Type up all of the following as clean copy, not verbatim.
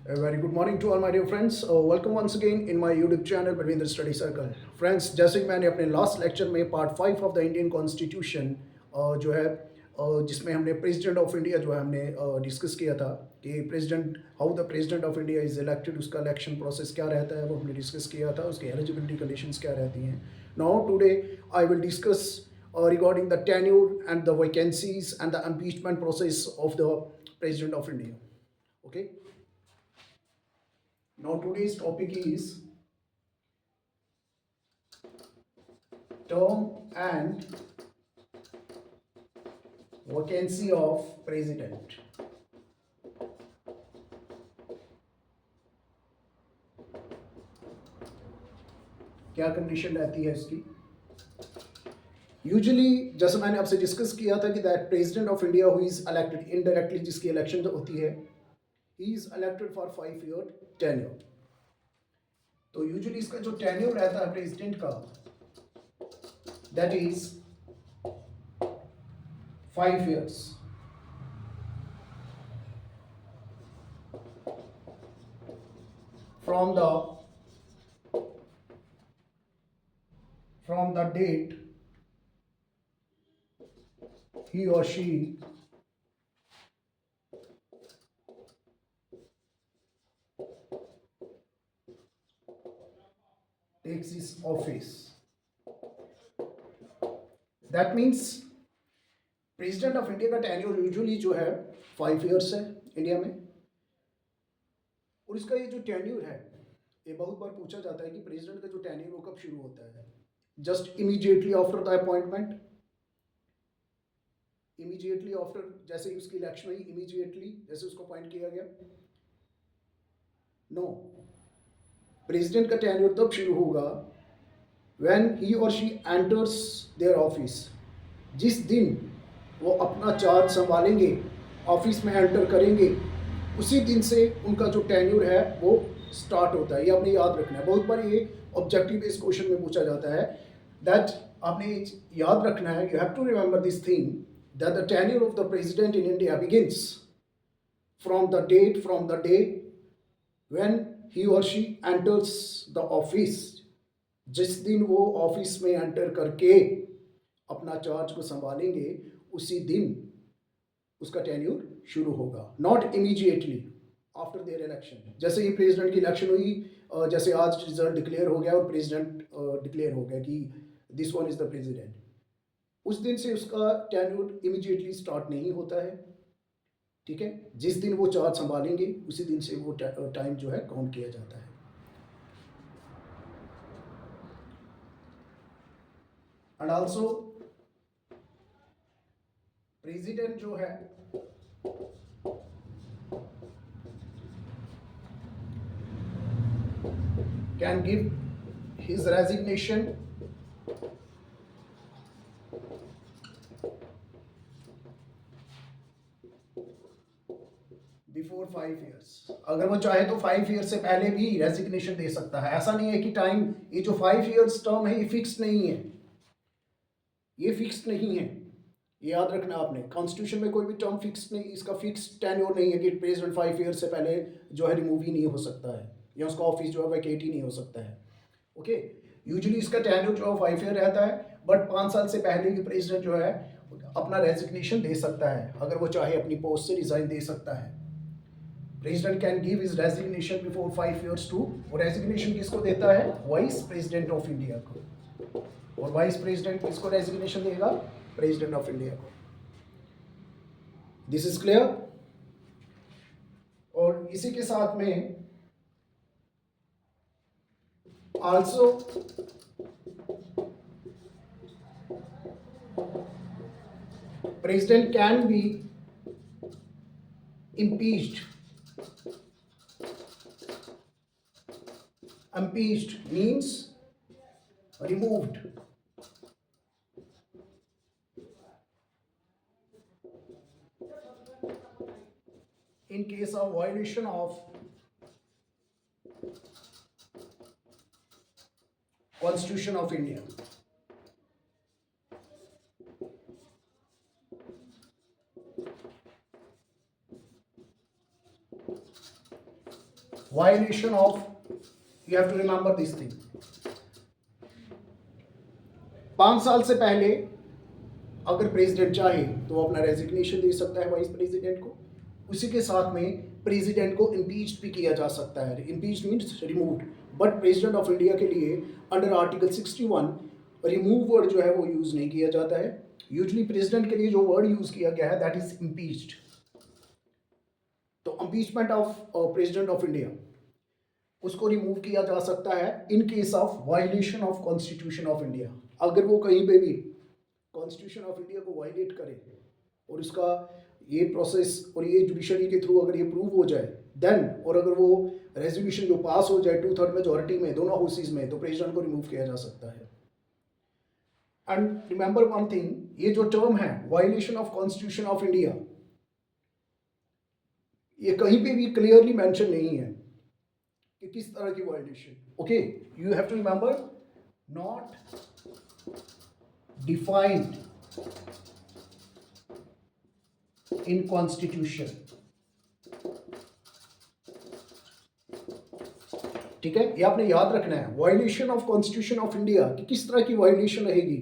A very good morning to all my dear friends. Welcome once again in my YouTube channel Balwinder Study Circle. Friends, जैसे कि मैंने अपने last lecture में part 5 of the Indian constitution जो है जिसमें हमने प्रेसिडेंट ऑफ इंडिया जो है हमने डिस्कस किया था कि president how the president of India is elected, उसका इलेक्शन प्रोसेस क्या रहता है वो हमने डिस्कस किया था, उसकी एलिजिबिलिटी कंडीशंस क्या रहती हैं. Now today I will discuss regarding the tenure and the vacancies and the impeachment process of the president of India. Okay. Now today's topic is term and vacancy of president. क्या condition रहती है इसकी. Usually जैसे मैंने आपसे discuss किया था कि that president of India who is elected indirectly, जिसकी इलेक्शन जो होती है, he is elected for 5 year tenure. तो यूजुअली इसका जो टेन्योर रहता है प्रेसिडेंट का, that is 5 years. From the date he or she takes his office. That means president of India का टेन्योर यूजुअली जो है 5 years है इंडिया में. और इसका ये जो टेन्योर है, ये बहुत बार पूछा जाता है कि प्रेसिडेंट का जो टेन्योर वो कब शुरू होता है. Just immediately after the appointment, immediately after, जैसे ही उसकी इलेक्शन हुई इमीडिएटली जैसे उसको अपॉइंट किया गया. नो, प्रेसिडेंट का टेन्योर तब शुरू होगा व्हेन ही और शी एंटर्स देयर ऑफिस. जिस दिन वो अपना चार्ज संभालेंगे, ऑफिस में एंटर करेंगे, उसी दिन से उनका जो टेन्योर है वो स्टार्ट होता है. ये आपने याद रखना है. बहुत बार ये ऑब्जेक्टिव बेस्ड क्वेश्चन में पूछा जाता है. दैट आपने याद रखना है. You have to remember this thing that the tenure of the president in India begins from the day when he और शी एंटर्स द ऑफिस. जिस दिन वो ऑफिस में एंटर करके अपना चार्ज को संभालेंगे, उसी दिन उसका टेन्योर शुरू होगा. Not immediately after their election. जैसे ही प्रेसिडेंट की इलेक्शन हुई, जैसे आज रिजल्ट डिक्लेयर हो गया और प्रेसिडेंट डिक्लेयर हो गया कि this one is the president, उस दिन से उसका टेन्योर इमीडिएटली स्टार्ट नहीं होता है. ठीक है. जिस दिन वो चार्ज संभालेंगे उसी दिन से वो टाइम जो है काउंट किया जाता है. एंड ऑल्सो प्रेसिडेंट जो है can give his resignation before 5 years. अगर वो चाहे तो 5 years से पहले भी रेजिग्नेशन दे सकता है. ऐसा नहीं है कि टाइम, ये जो 5 years टर्म है ये फिक्स नहीं है. ये फिक्स नहीं है, ये याद रखना आपने. कॉन्स्टिट्यूशन में कोई भी टर्म फिक्स नहीं, इसका फिक्स टेन्योर नहीं है कि प्रेसिडेंट 5 years से पहले जो है रिमूव ही नहीं हो सकता है, या उसका ऑफिस जो है वैकेट ही नहीं हो सकता है. ओके. यूजुअली इसका टेन्योर जो है 5 year रहता है, बट 5 साल से पहले भी प्रेसिडेंट जो है अपना रेजिग्नेशन दे सकता है. अगर वो चाहे अपनी पोस्ट से रिजाइन दे सकता है. President can give his resignation before 5 years to, और रेजिग्नेशन किसको देता है? वाइस प्रेसिडेंट ऑफ इंडिया को. और वाइस प्रेसिडेंट किसको रेजिग्नेशन देगा? प्रेसिडेंट ऑफ इंडिया को. This is clear. और इसी के साथ में also president can be impeached. Impeached means removed. In case of violation of Constitution of India. Violation of, you have to remember this thing. 5 साल से पहले अगर प्रेसिडेंट चाहे तो अपना रेजिग्नेशन दे सकता है वाइस प्रेसिडेंट को। उसी के साथ में प्रेसिडेंट को इम्पीच भी किया जा सकता है। Impeach means removed, but president of India के लिए अंडर आर्टिकल 61 रिमूव वर्ड जो है वो यूज़ नहीं किया जाता है। यूजली प्रेसिडेंट के लिए जो वर्ड यूज़ किया गया है दैट इज इम्पीच्ड। तो impeachment of president of India, उसको रिमूव किया जा सकता है in case of violation of constitution of India. अगर वो कहीं पे भी कॉन्स्टिट्यूशन ऑफ इंडिया को वायलेट करे और उसका ये प्रोसेस और ये जुडिशरी के थ्रू अगर ये प्रूव हो जाए देन, और अगर वो रेजोल्यूशन जो पास हो जाए 2/3 मेजॉरिटी में दोनों हाउसेज में, तो प्रेसिडेंट को रिमूव किया जा सकता है। एंड रिमेंबर वन थिंग, ये जो टर्म है violation of constitution of India, ये कहीं पे भी क्लियरली मेंशन नहीं है कि किस तरह की violation. Okay, you have to remember, not defined in constitution. ठीक है, ये आपने याद रखना है। Violation of constitution of India कि किस तरह की वायलेशन रहेगी,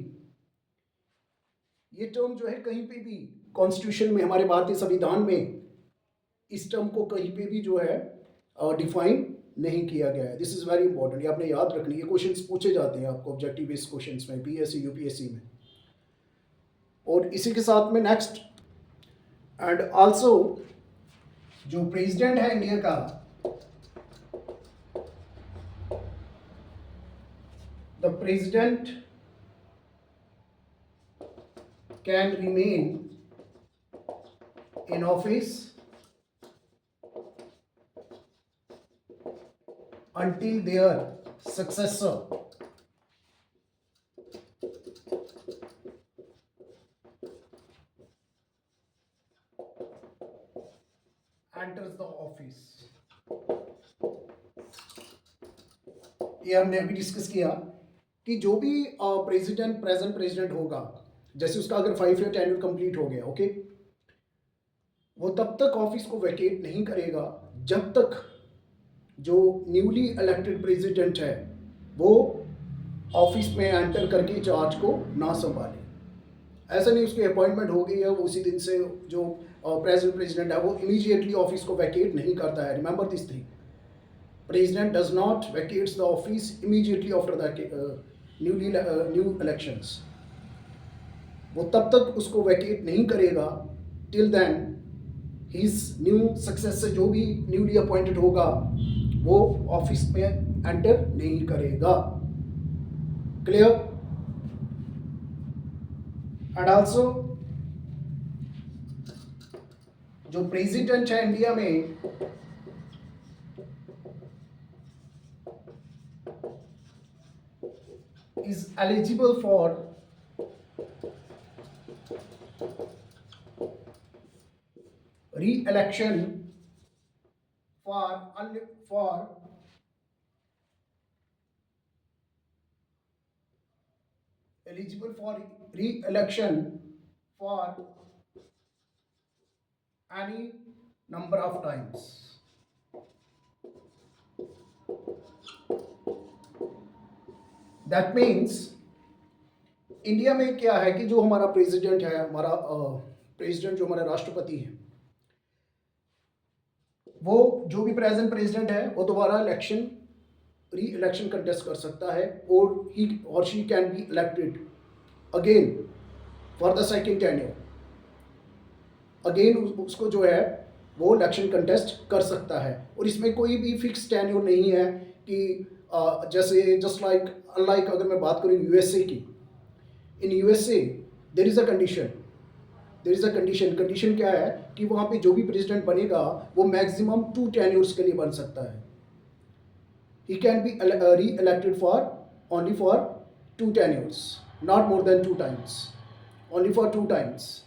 ये टर्म जो है कहीं पे भी कॉन्स्टिट्यूशन में, हमारे भारतीय संविधान में इस टर्म को कहीं पे भी जो है डिफाइन नहीं किया गया है। दिस इज वेरी इंपॉर्टेंट, ये आपने याद रखनी है। ये क्वेश्चंस पूछे जाते हैं आपको ऑब्जेक्टिव बेस्ड क्वेश्चंस में, बीएससी यूपीएससी में। और इसी के साथ में नेक्स्ट, एंड आल्सो जो प्रेसिडेंट है इंडिया का, the president can remain in office until their successor enters the office। ये हमने अभी डिस्कस किया कि जो भी प्रेसिडेंट, प्रेजेंट प्रेसिडेंट होगा, जैसे उसका अगर 5 ईयर टेन्योर कंप्लीट हो गया, ओके, वो तब तक ऑफिस को वैकेट नहीं करेगा जब तक जो न्यूली इलेक्टेड प्रेसिडेंट है वो ऑफिस में एंटर करके चार्ज को ना संभाले। ऐसा नहीं उसकी अपॉइंटमेंट हो गई है, वो उसी दिन से जो प्रेसिडेंट है वो इमीडिएटली ऑफिस को वैकेट नहीं करता है। Remember this thing, president does not vacates the office immediately after the new elections. वो तब तक उसको वैकेट नहीं करेगा till then his new successor, जो भी न्यूली अपॉइंटेड होगा, वो ऑफिस में एंटर नहीं करेगा। क्लियर? एंड आल्सो जो प्रेसिडेंट है इंडिया में, is eligible for re-election for eligible for re-election for any number of times। That means India में क्या है कि जो हमारा प्रेसिडेंट है, हमारा प्रेसिडेंट जो हमारा राष्ट्रपति है, वो जो भी प्रेजेंट प्रेसिडेंट है वो दोबारा इलेक्शन, री इलेक्शन कंटेस्ट कर सकता है, और ही और she can be elected again for the second tenure. Again उसको जो है वो इलेक्शन कंटेस्ट कर सकता है, और इसमें कोई भी फिक्स टेन्योर नहीं है कि जैसे जस्ट लाइक अनलाइक अगर मैं बात करूँ यूएसए की, in USA there is a condition, condition क्या है कि वहाँ पे जो भी प्रेसिडेंट बनेगा वो मैक्सिमम 2 टेन्योर्स के लिए बन सकता है। ही कैन बी री elected for only for 2 tenures, not more then 2 times, only for 2 times.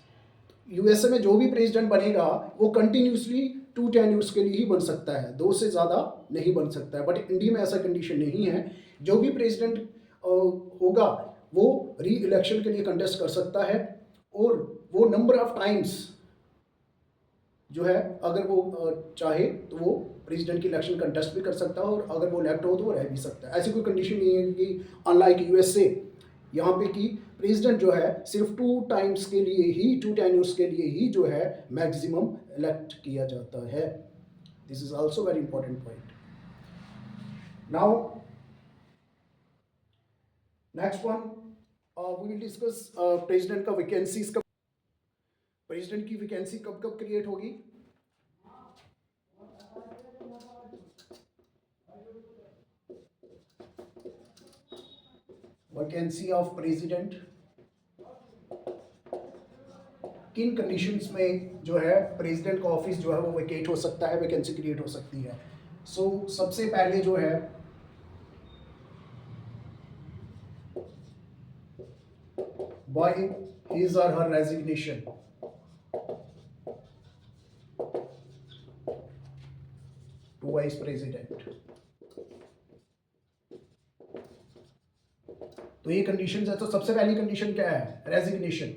USA में जो भी प्रेसिडेंट बनेगा वो कंटिन्यूसली 2 टेन्योर्स के लिए ही बन सकता है, 2 से ज़्यादा नहीं बन सकता है। बट इंडिया में ऐसा कंडीशन नहीं है, जो भी प्रेसिडेंट होगा वो री इलेक्शन के लिए कंटेस्ट कर सकता है, और वो नंबर ऑफ टाइम्स जो है अगर वो चाहे तो वो प्रेसिडेंट की इलेक्शन कंटेस्ट भी कर सकता है, और अगर वो इलेक्ट हो तो वो रह भी सकता है। ऐसी कोई कंडीशन नहीं है कि अनलाइक यूएसए यहाँ पे कि प्रेसिडेंट जो है सिर्फ 2 टाइम्स के लिए ही, 2 टेन्योर्स के लिए ही जो है मैक्सिमम इलेक्ट किया जाता है। This is also very important point. Now next one, we will discuss president का वैकेंसीज कब, प्रेसिडेंट की वैकेंसी कब कब क्रिएट होगी। वैकेंसी ऑफ प्रेसिडेंट किन कंडीशंस में जो है प्रेसिडेंट का ऑफिस जो है वो वेकेट हो सकता है, वैकेंसी क्रिएट हो सकती है। सो सबसे पहले जो है बाय हिज और हर रेजिग्नेशन, टू वाइस प्रेसिडेंट। तो ये कंडीशन है। तो सबसे पहली कंडीशन क्या है, रेजिग्नेशन।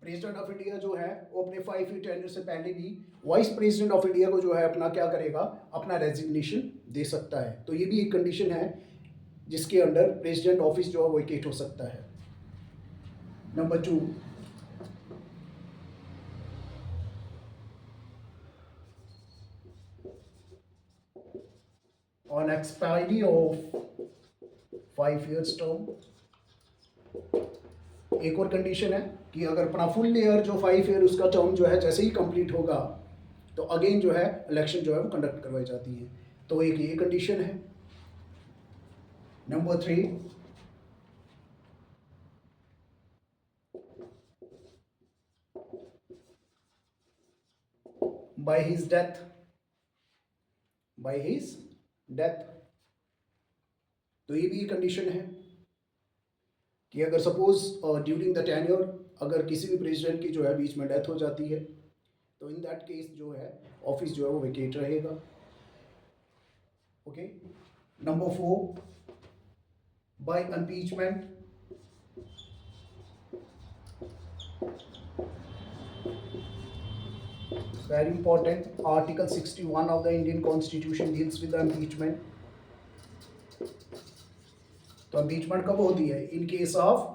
प्रेसिडेंट ऑफ इंडिया जो है वो अपने 5 ईयर टेन्योर से पहले भी वाइस प्रेसिडेंट ऑफ इंडिया को जो है अपना क्या करेगा, अपना रेजिग्नेशन दे सकता है। तो ये भी एक कंडीशन है जिसके अंडर प्रेसिडेंट ऑफिस जो है वेकेट हो सकता है। Number 2, on expiry of 5 years term. एक और कंडीशन है कि अगर अपना फुल ईयर जो 5 ईयर उसका टर्म जो है जैसे ही कंप्लीट होगा तो अगेन जो है इलेक्शन जो है वो कंडक्ट करवाई जाती है। तो एक ये कंडीशन है। Number 3, by his death, by his death. तो ये भी कंडीशन है कि अगर सपोज ड्यूरिंग द टेन्योर अगर किसी भी प्रेसिडेंट की जो है बीच में डेथ हो जाती है तो इन दैट केस जो है ऑफिस जो है वो वेकेट रहेगा। Okay. Number 4, by impeachment. Very important, article 61 of the Indian constitution deals with impeachment. तो इम्पीचमेंट कब होती है, in case of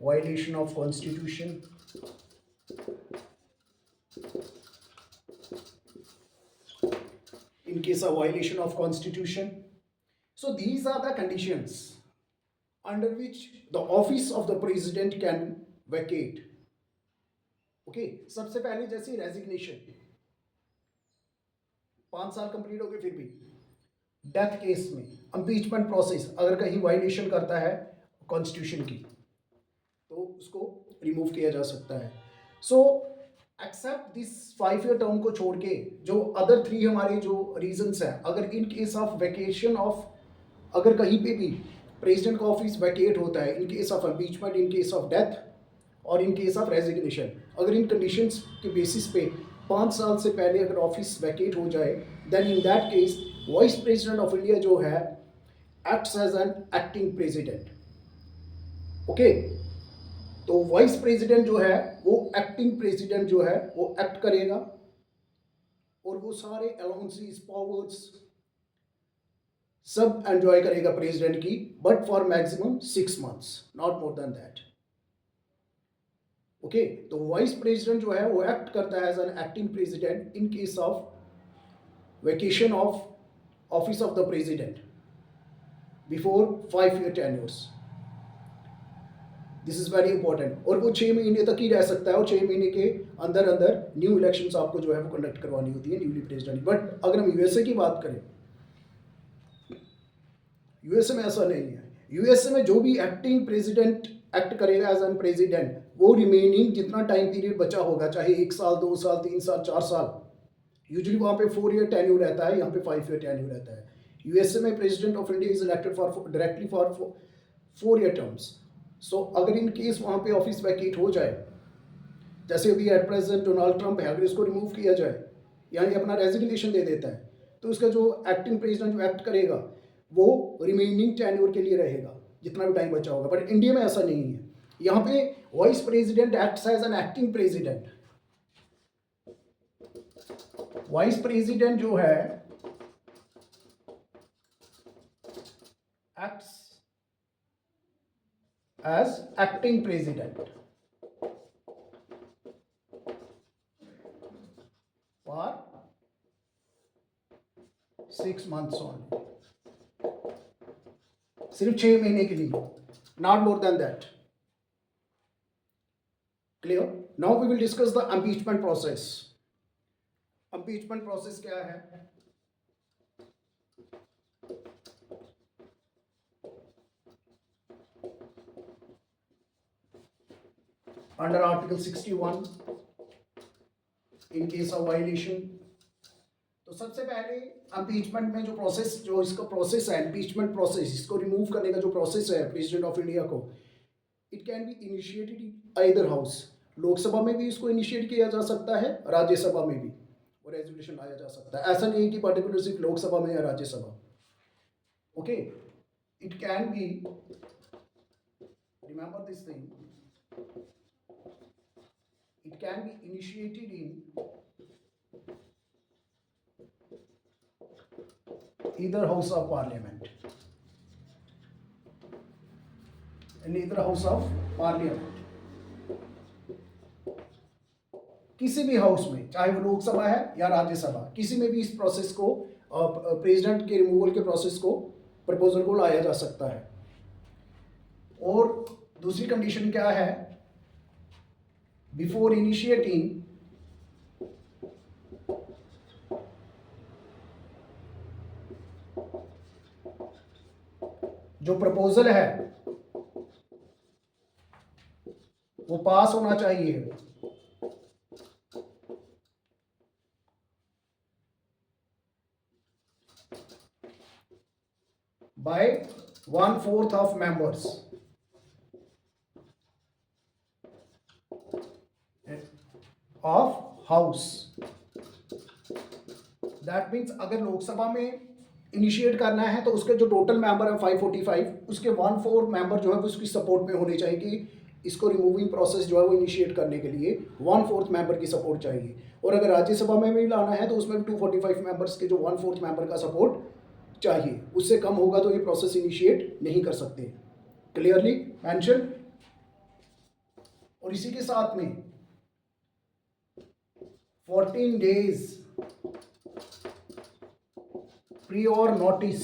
violation of constitution, in case of violation of constitution. So these are the conditions under which the office of the president can vacate. Okay, सबसे पहले जैसे resignation, 5 साल complete हो गए फिर भी डेथ केस में impeachment process अगर कहीं वायलेशन करता है कॉन्स्टिट्यूशन की तो उसको रिमूव किया जा सकता है। So except this 5 year term को छोड़ के जो अदर 3 हमारे जो रीजंस हैं, अगर in case of vacation of, अगर कहीं पे भी प्रेसिडेंट का ऑफिस वैकेट होता है in case of impeachment, in case of death और इन केस ऑफ रेजिग्नेशन, अगर इन कंडीशंस के बेसिस पे 5 साल से पहले अगर ऑफिस वैकेट हो जाए then in that case vice president of India जो है acts as an acting president. Okay, तो वाइस प्रेसिडेंट जो है वो एक्टिंग प्रेसिडेंट जो है वो एक्ट करेगा और वो सारे अलाउंसेस पावर्स सब एंजॉय करेगा प्रेसिडेंट की, but for maximum 6 months, not more than that. Okay, तो वाइस प्रेसिडेंट जो है वो एक्ट करता है as an acting president in case of vacation of office of the president before 5 year tenures। This is very important. और वो 6 महीने तक ही रह सकता है और 6 महीने के अंदर अंदर न्यू इलेक्शंस आपको जो है वो कंडक्ट करवानी होती है न्यूली प्रेसिडेंट। बट अगर हम यूएसए की बात करें, यूएसए में ऐसा नहीं है। यूएसए में जो भी एक्टिंग प्रेसिडेंट एक्ट करेगा एज एन प्रेसिडेंट वो रिमेनिंग जितना टाइम पीरियड बचा होगा, चाहे 1 साल 2 साल 3 साल 4 साल, यूजुअली वहाँ पे 4 year टेन्यूर रहता है, यहाँ पे 5 year टेन्यूर रहता है। यूएसए में president of India is elected for directly for 4 year terms. So अगर इन केस वहाँ पे ऑफिस वैकेट हो जाए, जैसे अभी एट प्रेजेंट डोनाल्ड ट्रंप है, अगर इसको रिमूव किया जाए यानी अपना रेजिग्नेशन दे देता है तो उसका जो एक्टिंग प्रेसिडेंट जो एक्ट करेगा वो रिमेनिंग टेन्योर के लिए रहेगा जितना भी टाइम बचा होगा। बट इंडिया में ऐसा नहीं है। यहाँ पे Vice President acts as an acting president. Vice president जो है acts as acting president for 6 months only, सिर्फ 6 महीने के लिए, not more than that. Clear? Now we will discuss the impeachment process. Impeachment process क्या है? Under article 61 in case of violation. तो सबसे पहले इम्पीचमेंट में जो प्रोसेस, जो इसका प्रोसेस है, इम्पीचमेंट प्रोसेस, इसको रिमूव करने का जो प्रोसेस है प्रेसिडेंट ऑफ इंडिया को, it can be initiated in either house. Lok Sabha में भी इसको इनिशिएट किया जा सकता है, राज्यसभा में भी और रेजोल्यूशन लाया जा सकता है. ऐसा नहीं है कि पर्टिकुलर सिर्फ लोकसभा में या Rajya Sabha. Okay, it can be, remember this thing, it can be initiated in either house of parliament, किसी भी हाउस में, चाहे वो लोकसभा है या राज्यसभा, किसी में भी इस प्रोसेस को, प्रेसिडेंट के रिमूवल के प्रोसेस को, प्रपोजल को लाया जा सकता है. और दूसरी कंडीशन क्या है? बिफोर इनिशिएटिंग जो प्रपोजल है वो पास होना चाहिए by 1/4 of members of house. That means अगर लोकसभा में इनिशिएट करना है तो उसके जो टोटल मेंबर है 545, उसके 1/4 मेंबर जो है वो उसकी सपोर्ट में होने चाहिए कि इसको रिमूविंग प्रोसेस जो है वो इनिशिएट करने के लिए 1/4 मेंबर की सपोर्ट चाहिए. और अगर राज्यसभा में भी लाना है तो उसमें 245 मेंबर्स के जो 1/4 मेंबर का सपोर्ट चाहिए. उससे कम होगा तो ये प्रोसेस इनिशिएट नहीं कर सकते. Clearly mention. और इसी के साथ में 14 days prior notice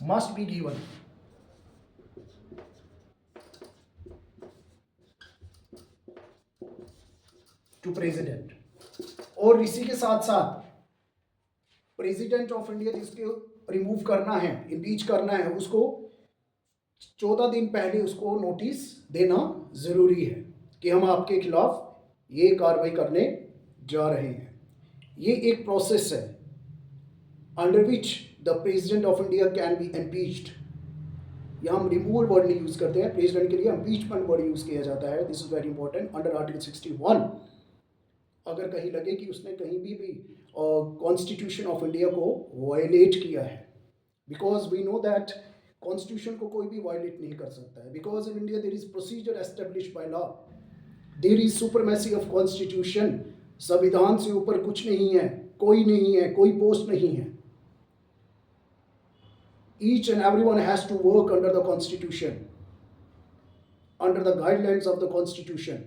must be given to president. और इसी के साथ साथ प्रेसिडेंट ऑफ इंडिया जिसके रिमूव करना है, इम्पीच करना है, उसको 14 दिन पहले उसको नोटिस देना जरूरी है कि हम आपके खिलाफ ये कार्रवाई करने जा रहे हैं. ये एक प्रोसेस है under which the president of India can be impeached. यहाँ हम रिमूवल वर्ड नहीं यूज करते हैं, प्रेसिडेंट के लिए इम्पीचमेंट वर्ड यूज किया जाता है. This is very important. Under article 61 अगर कहीं लगे कि उसने कहीं भी कॉन्स्टिट्यूशन ऑफ इंडिया को वायलेट किया है, because we know that constitution को कोई भी वायलेट नहीं कर सकता है, because in India there is procedure established by law. There is supremacy of constitution. संविधान से ऊपर कुछ नहीं है, कोई नहीं है, कोई पोस्ट नहीं है. Each and everyone has to work under the constitution, under the guidelines of the constitution.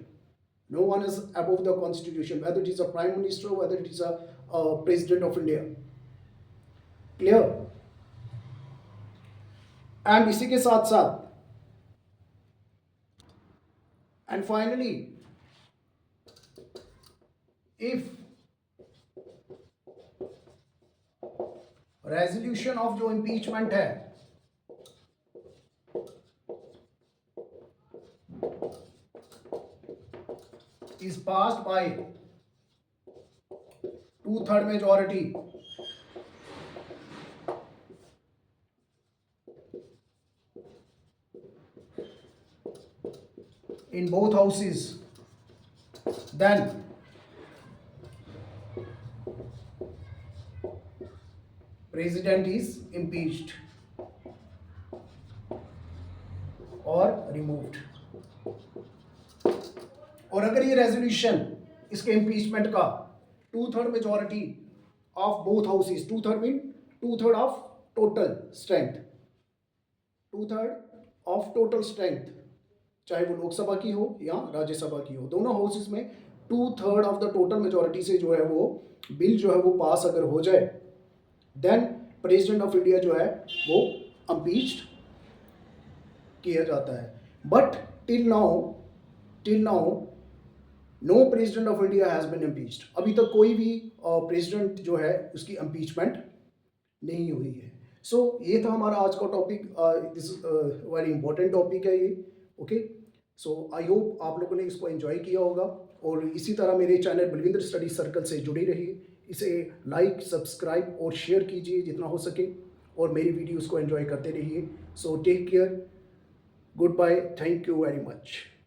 No one is above the constitution, whether it is a prime minister, whether it is a president of India. Clear? And इसी के साथ साथ, and finally, if resolution of जो impeachment है is passed by 2/3 majority, in both houses, then president is impeached. Removed. और अगर ये resolution इसके इम्पीचमेंट का 2/3 majority of both houses, 2/3 mean 2/3 of total strength, 2/3 of total strength, चाहे वो लोकसभा की हो या राज्यसभा की हो, दोनों हाउसेस में 2/3 ऑफ द टोटल मेजॉरिटी से जो है वो बिल जो है वो पास अगर हो जाए, देन प्रेसिडेंट ऑफ इंडिया जो है वो अम्पीच्ड किया जाता है। But till now no president of India has been impeached. अभी तक कोई भी प्रेसिडेंट जो है उसकी इम्पीचमेंट नहीं हुई है। सो ये था हमारा आज का topic. This very important topic है ये। ओके, सो आई होप आप लोगों ने इसको एंजॉय किया होगा और इसी तरह मेरे चैनल बलविंदर स्टडी सर्कल से जुड़े रहिए। इसे लाइक, सब्सक्राइब और शेयर कीजिए जितना हो सके और मेरी वीडियोस को एंजॉय करते रहिए। So take care, goodbye, thank you very much.